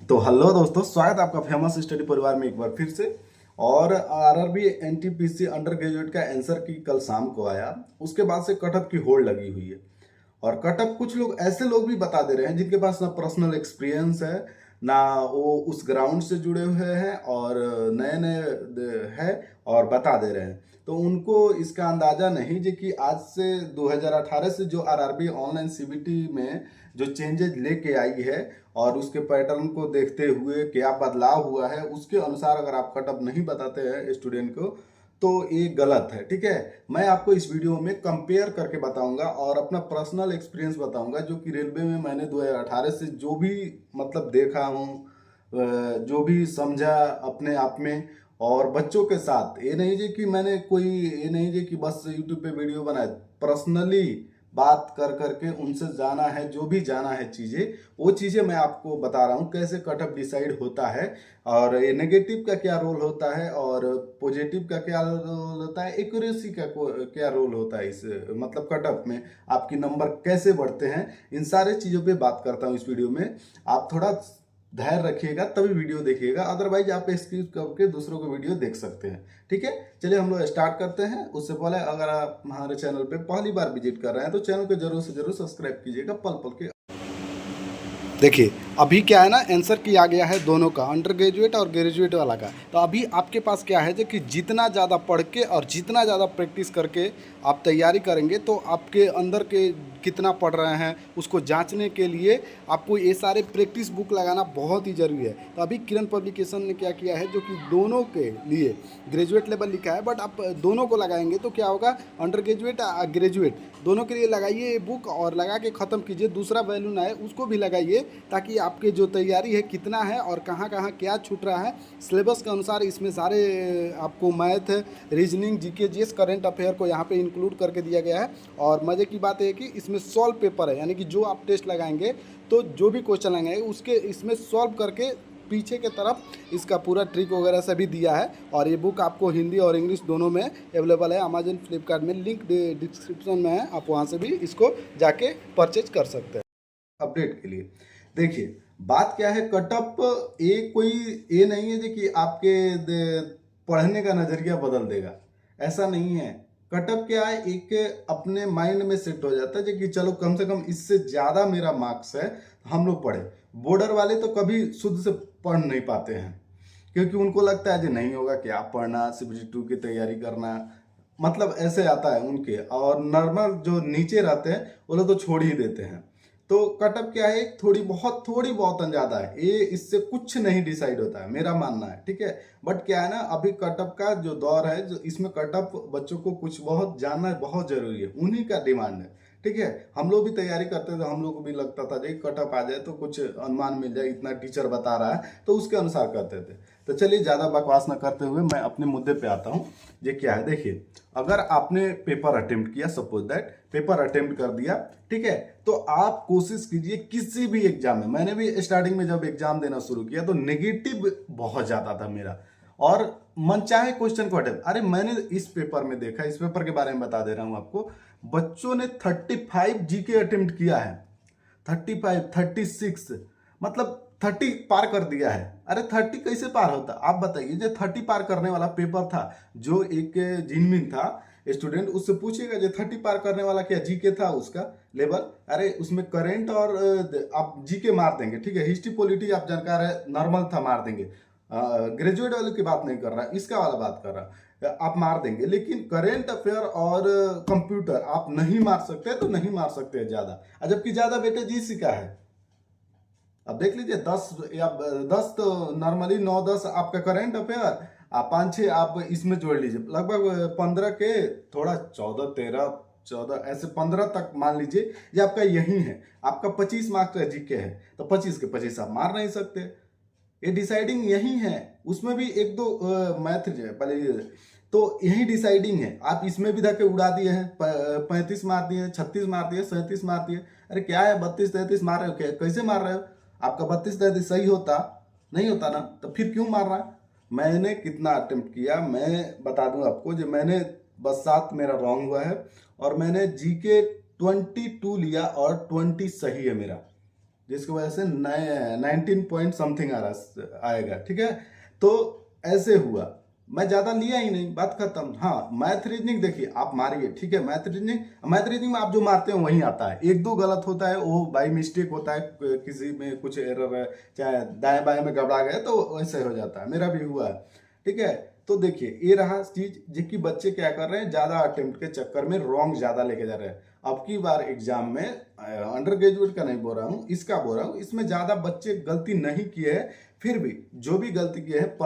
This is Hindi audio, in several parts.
तो हेलो दोस्तों, स्वागत है आपका फेमस स्टडी परिवार में एक बार फिर से। और आरआरबी एनटीपीसी अंडर ग्रेजुएट का आंसर की कल शाम को आया। उसके बाद से कटअप की होड़ लगी हुई है। और कटअप कुछ लोग ऐसे लोग भी बता दे रहे हैं जिनके पास ना पर्सनल एक्सपीरियंस है, ना वो उस ग्राउंड से जुड़े हुए हैं, और नए नए है और बता दे रहे हैं। तो उनको इसका अंदाजा नहीं जो कि आज से 2018 से जो आरआरबी ऑनलाइन सीबीटी में जो चेंजेस लेके आई है और उसके पैटर्न को देखते हुए क्या बदलाव हुआ है, उसके अनुसार अगर आप कटअप नहीं बताते हैं स्टूडेंट को तो ये गलत है। ठीक है, मैं आपको इस वीडियो में कंपेयर करके बताऊंगा और अपना पर्सनल एक्सपीरियंस बताऊंगा, जो कि रेलवे में मैंने 2018 से जो भी मतलब देखा हूँ, जो भी समझा अपने आप में। और बच्चों के साथ ये नहीं जी कि मैंने कोई ये नहीं जी कि बस यूट्यूब पे वीडियो बनाए, पर्सनली बात कर करके उनसे जाना है, जो भी जाना है चीज़ें, वो चीज़ें मैं आपको बता रहा हूँ कैसे कटअप डिसाइड होता है, और ये नेगेटिव का क्या रोल होता है और पॉजिटिव का क्या रोल होता है, एक्यूरेसी का क्या रोल होता है इस मतलब कटअप में, आपकी नंबर कैसे बढ़ते हैं। इन सारे चीज़ों पे बात करता हूँ इस वीडियो में। आप थोड़ा धैर्य रखिएगा तभी वीडियो देखिएगा, अदरवाइज आप स्किप करके दूसरों को वीडियो देख सकते हैं। ठीक है, चलिए हम लोग स्टार्ट करते हैं। उससे पहले अगर आप हमारे चैनल पे पहली बार विजिट कर रहे हैं तो चैनल को जरूर से जरूर सब्सक्राइब कीजिएगा पल पल के। देखिए, अभी क्या है ना, आंसर किया गया है दोनों का, अंडर ग्रेजुएट और ग्रेजुएट वाला का। तो अभी आपके पास क्या है जो कि जितना ज़्यादा पढ़ के और जितना ज़्यादा प्रैक्टिस करके आप तैयारी करेंगे तो आपके अंदर के कितना पढ़ रहे हैं उसको जांचने के लिए आपको ये सारे प्रैक्टिस बुक लगाना बहुत ही ज़रूरी है। तो अभी किरण पब्लिकेशन ने क्या किया है जो कि दोनों के लिए ग्रेजुएट लेवल लिखा है, बट आप दोनों को लगाएंगे तो क्या होगा, अंडर ग्रेजुएट ग्रेजुएट दोनों के लिए लगाइए ये बुक और लगा के ख़त्म कीजिए। दूसरा वैल्यू ना है उसको भी लगाइए, ताकि आपके जो तैयारी है कितना है और कहाँ कहाँ क्या छूट रहा है, सिलेबस के अनुसार इसमें सारे आपको math, reasoning, GK, GS, current affair को यहाँ पे इंक्लूड करके दिया गया है। और मज़े की बात है कि इसमें सॉल्व पेपर है, यानी कि जो आप टेस्ट लगाएंगे तो जो भी क्वेश्चन लगाएंगे उसके इसमें सॉल्व करके पीछे के तरफ इसका पूरा ट्रिक वगैरह से भी दिया है। और ये बुक आपको हिंदी और इंग्लिश दोनों में अवेलेबल है। अमेजन, फ्लिपकार्ट में लिंक डिस्क्रिप्शन में है, आप वहाँ से भी इसको जाके परचेज कर सकते हैं। अपडेट के लिए देखिए, बात क्या है, कटअप ये कोई ये नहीं है कि आपके पढ़ने का नजरिया बदल देगा, ऐसा नहीं है। कटअप क्या है, एक अपने माइंड में सेट हो जाता है कि चलो कम से कम इससे ज्यादा मेरा मार्क्स है, हम लोग पढ़े। बॉर्डर वाले तो कभी शुद्ध से पढ़ नहीं पाते हैं, क्योंकि उनको लगता है कि नहीं होगा, क्या पढ़ना, CBT2 की तैयारी करना, मतलब ऐसे आता है उनके। और नॉर्मल जो नीचे रहते हैं वो लोग तो छोड़ ही देते हैं। तो कटअप क्या है, थोड़ी बहुत अंदाजा है, ये इससे कुछ नहीं डिसाइड होता है, मेरा मानना है। ठीक है, बट क्या है ना, अभी कटअप का जो दौर है, जो इसमें कटअप बच्चों को कुछ बहुत जानना बहुत जरूरी है, उन्हीं का डिमांड है। ठीक है, हम लोग भी तैयारी करते थे, हम लोग को भी लगता था कि कटअप आ जाए तो कुछ अनुमान मिल जाए, इतना टीचर बता रहा है तो उसके अनुसार करते थे। तो चलिए ज़्यादा बकवास न करते हुए मैं अपने मुद्दे पे आता हूँ। ये क्या है, देखिए, अगर आपने पेपर अटेम्प्ट किया, सपोज दैट पेपर अटेम्प्ट कर दिया, ठीक है, तो आप कोशिश कीजिए किसी भी एग्जाम में। मैंने भी स्टार्टिंग में जब एग्जाम देना शुरू किया तो नेगेटिव बहुत ज्यादा था मेरा, और मनचाहे क्वेश्चन को अटेम्प्ट। अरे मैंने इस पेपर में देखा, इस पेपर के बारे में बता दे रहा हूं आपको, बच्चों ने 35 जीके अटेम्प्ट किया है, 35, 36, मतलब 30 पार कर दिया है। अरे 30 कैसे पार होता, आप बताइए। जो 30 पार करने वाला पेपर था, जो एक जिनमिन था स्टूडेंट, उससे पूछिएगा जो 30 पार करने वाला क्या जीके था उसका लेवल। अरे उसमें करेंट और आप जीके मार देंगे, ठीक है, हिस्ट्री पॉलिटी आप जानकार है, नॉर्मल था, मार देंगे। ग्रेजुएट वाले की बात नहीं कर रहा, इसका वाला बात कर रहा, आप मार देंगे। लेकिन करेंट अफेयर और कंप्यूटर आप नहीं मार सकते, तो नहीं मार सकते ज्यादा, जबकि ज्यादा बेटे जीसी का है। अब देख लीजिए, 10 या 10 तो नॉर्मली 9-10 आपका करेंट अफेयर, आप 5-6 आप इसमें जोड़ लीजिए, लगभग 15 के थोड़ा 14, 13, 14 ऐसे 15 तक मान लीजिए, ये आपका यही है। आपका 25 मार्क्स का जीके है तो 25 के 25 आप मार नहीं सकते, ये डिसाइडिंग यही है। उसमें भी एक दो मैथ जो है पहले, तो यही डिसाइडिंग है। आप इसमें भी धक्के उड़ा दिए हैं, 35 मार दिए, 36 मार दिए, 37 मार दिए। अरे क्या है, 32-33 मार रहे हो, कैसे मार रहे हो? आपका 32-33 सही होता, नहीं होता ना, तो फिर क्यों मार रहा है? मैंने कितना अटेम्प्ट किया मैं बता दूं आपको, जो मैंने बस 7 मेरा रॉन्ग हुआ है, और मैंने जीके 22 लिया और 20 सही है मेरा। जिसकी वजह से 19 पॉइंट समथिंग आएगा, ठीक है। तो ऐसे हुआ, मैं ज्यादा लिया ही नहीं, बात खत्म। हाँ, मैथ रीजनिंग देखिए आप मारिए, ठीक है। मैथ रीजनिंग में आप जो मारते हो वही आता है, एक दो गलत होता है वो बाई मिस्टेक होता है, किसी में कुछ एरर है, चाहे दाएं बाएं में घबरा गए तो वैसे हो जाता है, मेरा भी हुआ है, ठीक है। तो देखिए ये रहा चीज, जिसकी बच्चे क्या कर रहे हैं, ज्यादा अटेम्प्ट के चक्कर में रॉन्ग ज्यादा लेके जा रहे हैं। अब की बार एग्जाम में अंडर ग्रेजुएट का नहीं बोल रहा हूँ, इसका बोल रहा हूँ, इसमें ज्यादा बच्चे गलती नहीं किए हैं, फिर भी जो भी गलती किए हैं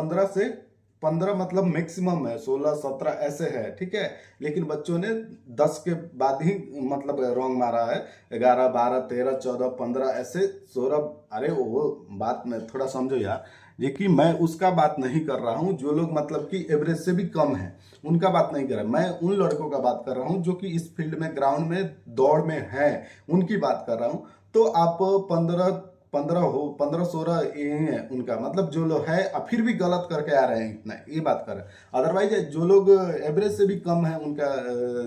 15 मतलब मैक्सिमम है, 16-17 ऐसे है, ठीक है। लेकिन बच्चों ने 10 के बाद ही मतलब रॉन्ग मारा है, 11, 12, 13, 14, 15 ऐसे 16। अरे वो बात में थोड़ा समझो यार, ये कि मैं उसका बात नहीं कर रहा हूँ जो लोग मतलब कि एवरेज से भी कम है, उनका बात नहीं कर रहा, मैं उन लड़कों का बात कर रहा हूँ जो कि इस फील्ड में ग्राउंड में दौड़ में है, उनकी बात कर रहा हूँ। तो आप 15-16 ये है उनका मतलब, जो लोग है फिर भी गलत करके आ रहे हैं इतना, ये बात कर रहे हैं। अदरवाइज जो लोग एवरेज से भी कम है, उनका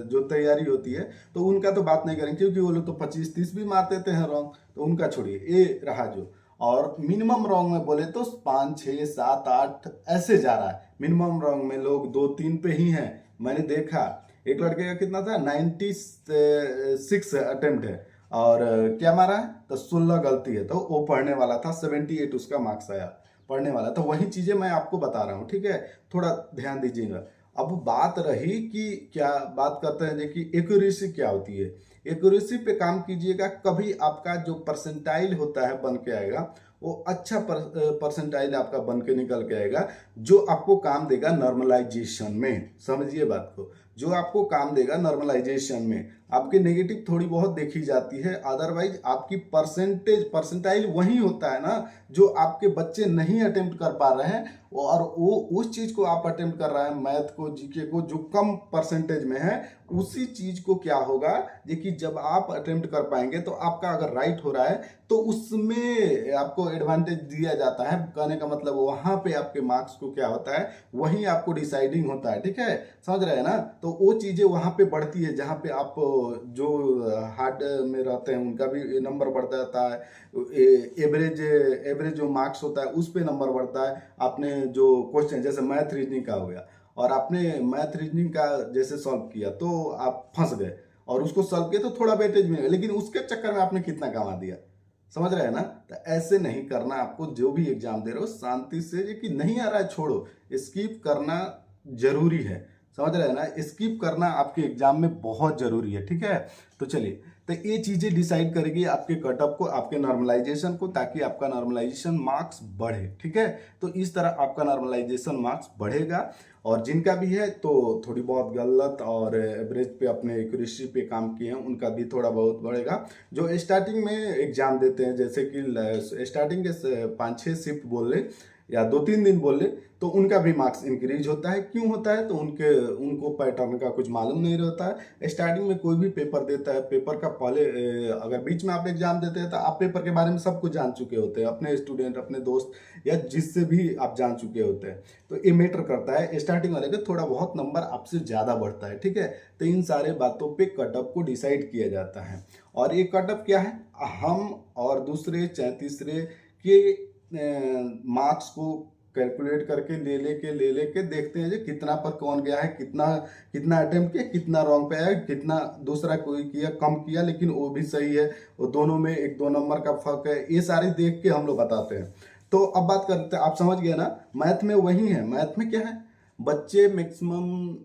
जो तैयारी होती है, तो उनका तो बात नहीं करेंगे, क्योंकि वो लोग तो 25-30 भी मार देते हैं रॉन्ग, तो उनका छोड़िए, ये रहा जो। और मिनिमम रॉन्ग में बोले तो 5, 6, 7, 8 ऐसे जा रहा है, मिनिमम रॉन्ग में लोग 2-3 पे ही हैं। मैंने देखा एक लड़के का कितना था, 96 अटेम्प्ट है, और क्या मारा है तो 16 गलती है, तो वो पढ़ने वाला था, 78 उसका मार्क्स आया, पढ़ने वाला। तो वही चीजें मैं आपको बता रहा हूँ, ठीक है, थोड़ा ध्यान दीजिएगा। अब बात रही कि क्या बात करते हैं कि एक्यूरेसी क्या होती है, एक्यूरेसी पे काम कीजिएगा, कभी आपका जो परसेंटाइल होता है बन के आएगा, वो अच्छा परसेंटाइल आपका बन के निकल के आएगा, जो आपको काम देगा नॉर्मलाइजेशन में, समझिए बात को, जो आपको काम देगा नॉर्मलाइजेशन में। आपकी नेगेटिव थोड़ी बहुत देखी जाती है, अदरवाइज आपकी परसेंटाइल वही होता है ना, जो आपके बच्चे नहीं अटेम्प्ट कर पा रहे हैं, और वो उस चीज को आप अटेम्प्ट कर रहे हैं, मैथ को, जीके को, जो कम परसेंटेज में है, उसी चीज को क्या होगा कि जब आप अटेम्प्ट कर पाएंगे, तो आपका अगर राइट हो रहा है तो उसमें आपको एडवांटेज दिया जाता है। कहने का मतलब वहां पे आपके मार्क्स को क्या होता है, वही आपको डिसाइडिंग होता है, ठीक है, समझ रहे हैं ना। तो वो चीजें वहां पे बढ़ती है, जहां पे आप जो हार्ड में रहते हैं उनका भी नंबर बढ़ जाता है, एवरेज एवरेज जो मार्क्स होता है उस पे नंबर बढ़ता है। आपने जो क्वेश्चन जैसे मैथ रीजनिंग का हो गया, और आपने मैथ रीजनिंग का जैसे सॉल्व किया तो आप फंस गए, और उसको सॉल्व किया तो थोड़ा वेटेज मिलेगा, लेकिन उसके चक्कर में आपने कितना कमा दिया, समझ रहे हैं ना। तो ऐसे नहीं करना, आपको जो भी एग्जाम दे रहे हो शांति से, ये कि नहीं आ रहा है छोड़ो, स्किप करना जरूरी है, समझ रहे हैं ना, स्किप करना आपके एग्जाम में बहुत जरूरी है, ठीक है। तो चलिए, तो ये चीजें डिसाइड करेगी आपके कटअप को, आपके नॉर्मलाइजेशन को, ताकि आपका नॉर्मलाइजेशन मार्क्स बढ़े, ठीक है। तो इस तरह आपका नॉर्मलाइजेशन मार्क्स बढ़ेगा, और जिनका भी है तो थोड़ी बहुत गलत और एवरेज पे अपने एक्यूरेसी पे काम किए हैं, उनका भी थोड़ा बहुत बढ़ेगा। जो स्टार्टिंग में एग्जाम देते हैं, जैसे कि स्टार्टिंग के 5-6 शिफ्ट बोल ले या 2-3 दिन बोल ले, तो उनका भी मार्क्स इंक्रीज होता है। क्यों होता है, तो उनको पैटर्न का कुछ मालूम नहीं रहता है। स्टार्टिंग में कोई भी पेपर देता है, पेपर का पहले अगर बीच में आप एग्जाम देते हैं तो आप पेपर के बारे में सब कुछ जान चुके होते हैं, अपने स्टूडेंट, अपने दोस्त या जिससे भी आप जान चुके होते हैं। तो ये मैटर करता है, स्टार्टिंग वाले का थोड़ा बहुत नंबर आपसे ज्यादा बढ़ता है, ठीक है। तो इन सारे बातों पे कटअप को डिसाइड किया जाता है। और ये कटअप क्या है, हम और दूसरे चाहे तीसरे के मार्क्स को कैलकुलेट करके ले लेके देखते हैं जो कितना पर कौन गया है, कितना कितना अटेम्प्ट किया, कितना रॉन्ग पे आया, कितना दूसरा कोई किया, कम किया लेकिन वो भी सही है, वो दोनों में 1-2 नंबर का फर्क है, ये सारी देख के हम लोग बताते हैं। तो अब बात करते हैं, आप समझ गए ना, मैथ में वही है। मैथ में क्या है, बच्चे मैक्सिमम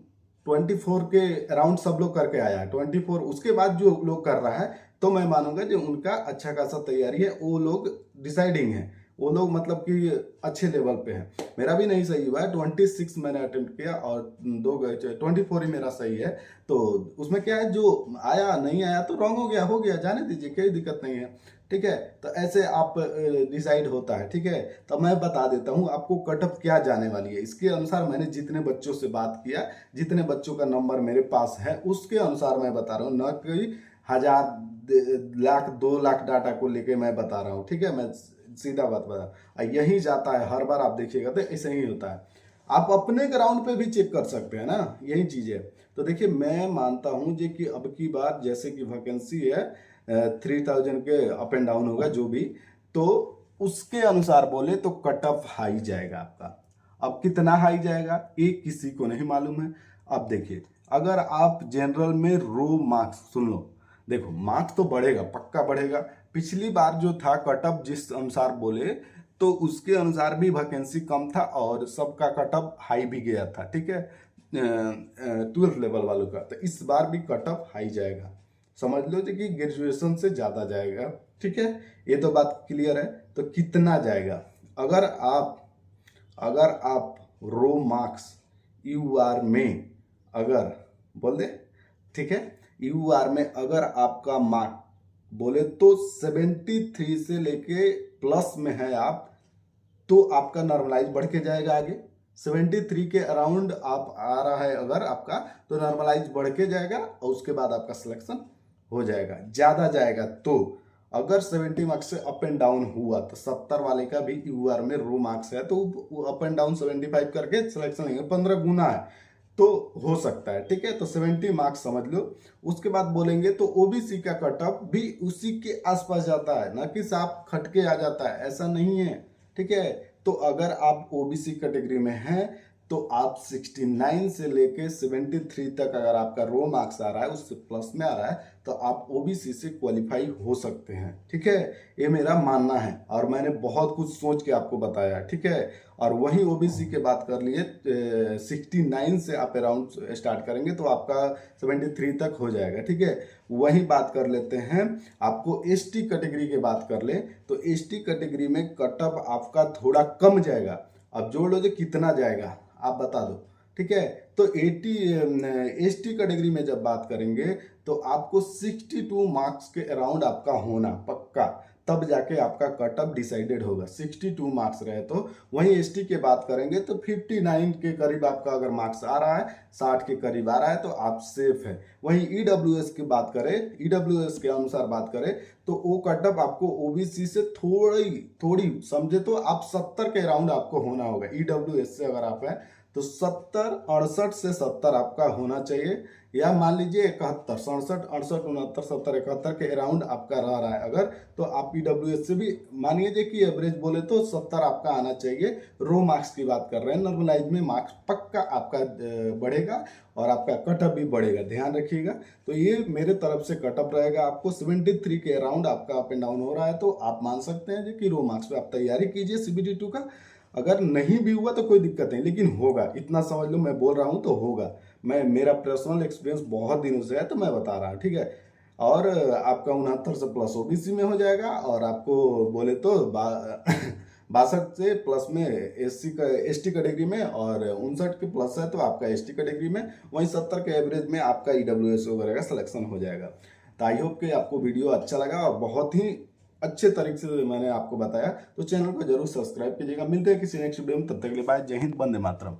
24 के अराउंड सब लोग करके आया है, 24 उसके बाद जो लोग कर रहा है, तो मैं मानूंगा जो उनका अच्छा खासा तैयारी है, वो लोग डिसाइडिंग है, वो लोग मतलब कि अच्छे लेवल पे है। मेरा भी नहीं सही हुआ है, 26 मैंने अटेम्प्ट किया और 24 ही मेरा सही है। तो उसमें क्या है, जो आया नहीं आया तो रॉन्ग हो गया, जाने दीजिए, कोई दिक्कत नहीं है, ठीक है। तो ऐसे आप डिसाइड होता है, ठीक है। तो मैं बता देता हूँ आपको कटअप क्या जाने वाली है, इसके अनुसार मैंने जितने बच्चों से बात किया, जितने बच्चों का नंबर मेरे पास है, उसके अनुसार मैं बता रहा हूँ, न कि 1000 लाख 2 लाख डाटा को लेके मैं बता रहा हूँ, ठीक है। मैं सीधा बात बता, यही जाता है हर बार, आप देखिएगा तो ऐसे ही होता है। आप अपने ग्राउंड पे भी चेक कर सकते हैं ना, यही चीज है। तो देखिए, मैं मानता हूं जी कि अब की बार जैसे कि वैकेंसी है 3000 के अप एंड डाउन होगा जो भी, तो उसके अनुसार बोले तो कट ऑफ हाई जाएगा आपका। अब कितना हाई जाएगा ये किसी को नहीं मालूम है। अब देखिए, अगर आप जनरल में रो मार्क्स सुन लो, देखो मार्क्स तो बढ़ेगा, पक्का बढ़ेगा। पिछली बार जो था कट ऑफ जिस अनुसार बोले तो उसके अनुसार भी वैकेंसी कम था और सबका कट ऑफ हाई भी गया था, ठीक है, 12th लेवल वालों का। तो इस बार भी कट ऑफ हाई जाएगा, समझ लो कि ग्रेजुएशन से ज़्यादा जाएगा, ठीक है। ये तो बात क्लियर है। तो कितना जाएगा, अगर आप रो मार्क्स यू आर में अगर बोल दे, ठीक है, यू आर में अगर आपका मार्क बोले तो 73 से लेके प्लस में है आप, तो आपका नॉर्मलाइज बढ़ के जाएगा आगे। 73 के अराउंड आप आ रहा है अगर आपका, तो नॉर्मलाइज बढ़ के जाएगा और उसके बाद आपका सिलेक्शन हो जाएगा। ज़्यादा जाएगा तो अगर 70 मार्क्स से अप एंड डाउन हुआ तो 70 वाले का भी यूआर में रो मार्क्स है तो अप एंड डाउन 75 करके सिलेक्शन लेंगे, 15 गुना है तो हो सकता है, ठीक है। तो 70 मार्क्स समझ लो। उसके बाद बोलेंगे तो ओबीसी का कट ऑफ भी उसी के आसपास जाता है, ना कि साफ खटके आ जाता है, ऐसा नहीं है, ठीक है। तो अगर आप ओबीसी कैटेगरी में हैं तो आप 69 से लेके 73 तक अगर आपका रो मार्क्स आ रहा है, उससे प्लस में आ रहा है, तो आप ओबीसी से क्वालिफाई हो सकते हैं, ठीक है। ये मेरा मानना है और मैंने बहुत कुछ सोच के आपको बताया, ठीक है। और वहीं ओबीसी के बात कर लिए 69 से आप अराउंड स्टार्ट करेंगे तो आपका 73 तक हो जाएगा, ठीक है। वहीं बात कर लेते हैं, आपको एसटी कैटेगरी की बात कर ले तो एसटी कैटेगरी में कट ऑफ आपका थोड़ा कम जाएगा। अब जोड़ लो जो कितना जाएगा आप बता दो, ठीक है। तो 80 एसटी कैटेगरी में जब बात करेंगे तो आपको 62 मार्क्स के अराउंड आपका होना पक्का, तब जाके आपका कट ऑफ डिसाइडेड होगा। 62 मार्क्स रहे तो वहीं एसटी के बात करेंगे तो 59 के करीब आपका अगर मार्क्स आ रहा है, 60 के करीब आ रहा है तो आप सेफ है। वहीं ईडब्ल्यूएस की बात करें, ईडब्ल्यूएस के अनुसार बात करें तो वो कट ऑफ आपको ओबीसी से थोड़ी समझे तो आप 70 के अराउंड आपको होना होगा। ईडब्ल्यूएस से अगर आप हैं तो 70, 68 से 70 आपका होना चाहिए, या मान लीजिए 71, 67, 68, 69, 70, 71 के अराउंड आपका रह रहा है अगर, तो आप ईडब्ल्यूएस से भी मान लीजिए कि एवरेज बोले तो 70 आपका आना चाहिए। रो मार्क्स की बात कर रहे हैं, नॉर्मलाइज में मार्क्स पक्का आपका बढ़ेगा और आपका कटअप भी बढ़ेगा, ध्यान रखिएगा। तो ये मेरे तरफ से कटअप रहेगा, आपको 73 के अराउंड आपका अप एंड डाउन हो रहा है तो आप मान सकते हैं कि रो मार्क्स पे आप तैयारी कीजिए CBT 2 का। अगर नहीं भी हुआ तो कोई दिक्कत नहीं, लेकिन होगा, इतना समझ लो, मैं बोल रहा हूँ तो होगा। मेरा पर्सनल एक्सपीरियंस बहुत दिनों से है तो मैं बता रहा हूँ, ठीक है। और आपका 69 से प्लस ओबीसी में हो जाएगा और आपको बोले तो 62 से प्लस में एसटी कैटेगरी में, और 59 के प्लस है तो आपका एसटी कैटेगरी में, वहीं 70 के एवरेज में आपका ईडब्ल्यूएस वगैरह का सिलेक्शन हो जाएगा। तो आई होप कि आपको वीडियो अच्छा लगा और बहुत ही अच्छे तरीके से मैंने आपको बताया। तो चैनल को जरूर सब्सक्राइब कीजिएगा। मिलते हैं किसी नेक्स्ट वीडियो में, तब तक के लिए बाय। जय हिंद, वंदे मातरम।